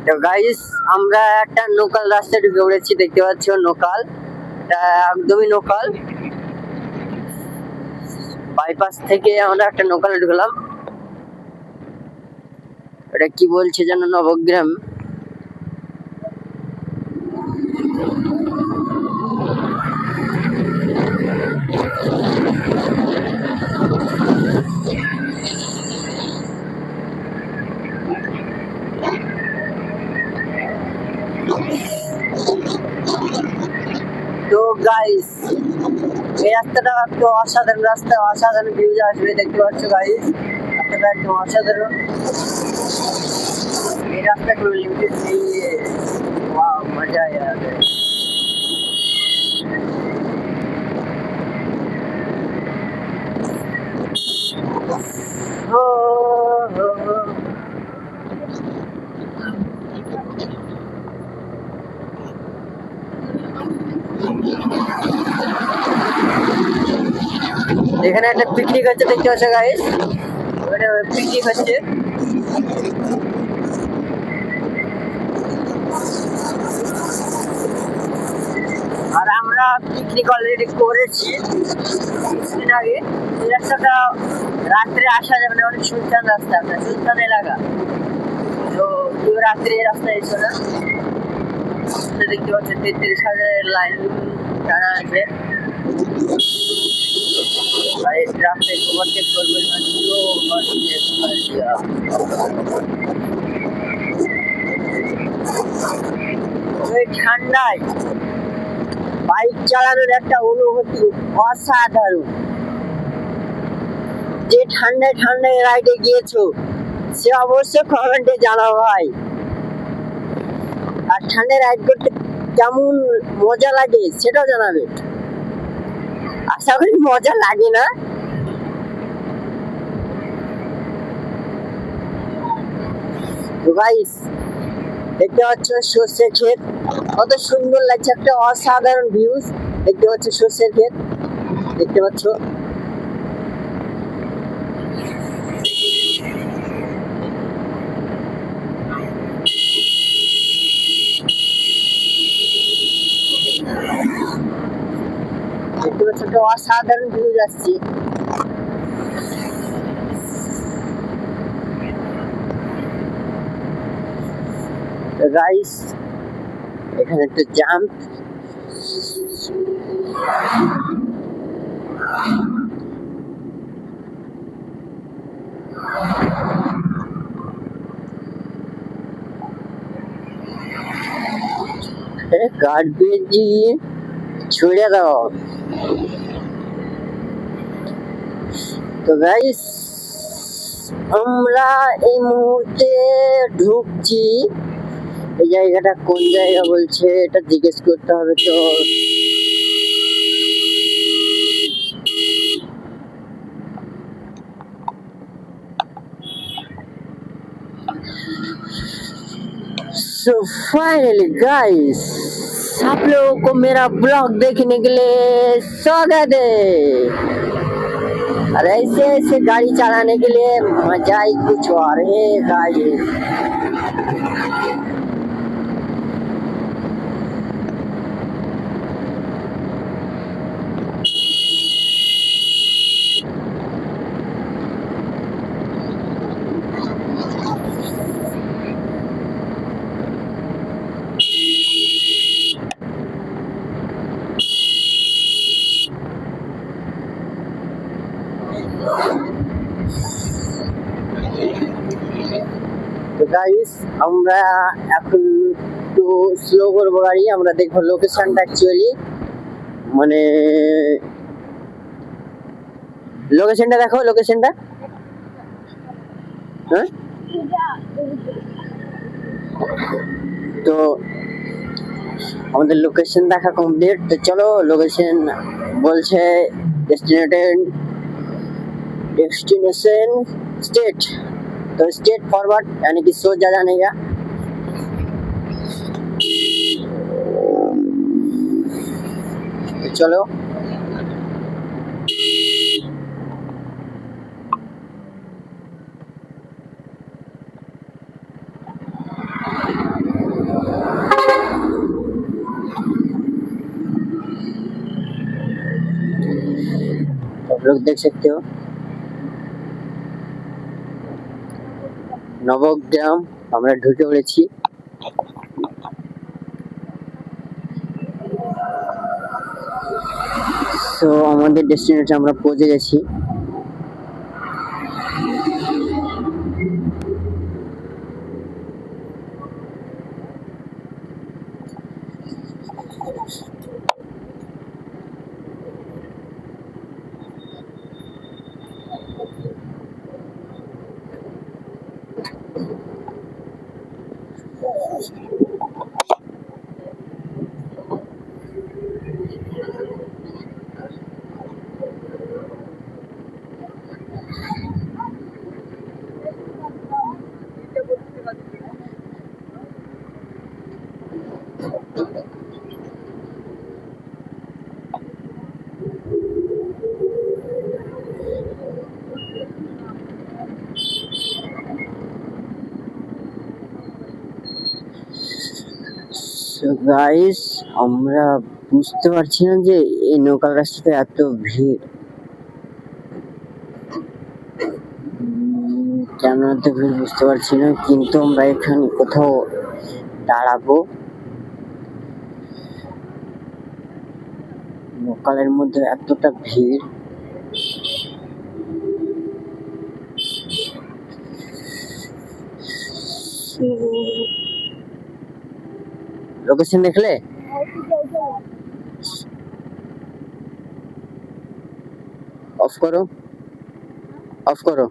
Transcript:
তো গাইস, আমরা একটা লোকাল রাস্তায় ঢুকে পড়েছি, দেখতে পাচ্ছ লোকাল, এটা একদমই লোকাল। বাইপাস থেকে আমরা একটা লোকালে ঢুকলাম। এটা কি বলছে যেন, নবগ্রাম। তো গাইস, এই রাস্তাটা একটু অসাধারণ রাস্তা, অসাধারণ ভিউজ আসবে, দেখতে পাচ্ছ গাইস, রাস্তাটা একদম অসাধারণ। এই রাস্তা কোনো লিমিটেড নেই, মজা यार। এখানে একটা পিকনিক হচ্ছে, দেখতে পাচ্ছ গাইস, ওখানে পিকনিক হচ্ছে। আর আমরা পিকনিক অলরেডি করেছি কিছুদিন আগে। এই রাস্তাটা রাত্রে আসা যাবে না, অনেক সুনসান রাস্তা, সুনসান এলাকা। তো কেউ রাত্রে এই রাস্তায় এসো না। দেখতে পাচ্ছেন 33,000 লাইন টানা আছে। আর এই রাস্তায় ওভারটেক করবেন না, জিরো ওভারটেক করে দেওয়া। এই ঠান্ডায় বাইক চালানোর একটা অনুভূতি অসাধারণ। যে ঠান্ডায় ঠান্ডায় রাইডে গিয়েছো সে অবশ্যই কমেন্টে জানাও ভাই। আর ঠান্ডায় রাইড করতে কেমন মজা লাগে সেটাও জানাবে। আশা করি মজা লাগে না। তো গাইস, দেখতে পাচ্ছ সর্ষের ক্ষেত, কত সুন্দর লাগছে, একটা অসাধারণ ভিউজ। দেখতে পাচ্ছ সর্ষের ক্ষেত, দেখতে পাচ্ছ। দেখতে পাচ্ছ একটা অসাধারণ ভিউজ আসছে। গাইস, এখানে একটা জাম্প, গার্বেজ দিয়ে ছুড়ে দাও। তো গাইস, আমরা এই মুহূর্তে ঢুকছি। এই জায়গাটা কোন জায়গা বলছে এটা জিজ্ঞেস করতে হবে। তো सो फाइनली गाइस, आप लोगों को मेरा ब्लॉग देखने के लिए स्वागत है। और ऐसे ऐसे गाड़ी चलाने के लिए मजा ही कुछ और है गाइस। তো গাইস, আমরা এখন একটু স্লো করবো গাড়ি, আমরা দেখবো লোকেশনটা অ্যাকচুয়ালি, মানে লোকেশনটা দেখো, লোকেশনটা। হ্যাঁ, তো আমাদের লোকেশন দেখা কমপ্লিট। তো চলো, লোকেশন বলছে डेस्टिनेशन स्टेट, तो स्टेट फॉरवर्ड यानी कि सोचा जाने का। तो चलो, आप लोग देख सकते हो নবগ্রাম আমরা ঢুকে পড়েছি। তো আমাদের ডেস্টিনেশনে আমরা পৌঁছে গেছি। গাইস আমরা বুঝতে পারছি না যে এই লোকাল রাস্তাতে এত ভিড়, কেন এত ভিড় বুঝতে পারছি না, কিন্তু আমরা এখানে কোথাও দাঁড়াবো। লোকালের মধ্যে এতটা ভিড়, লোকেশন দেখলে অফ করো, অফ করো।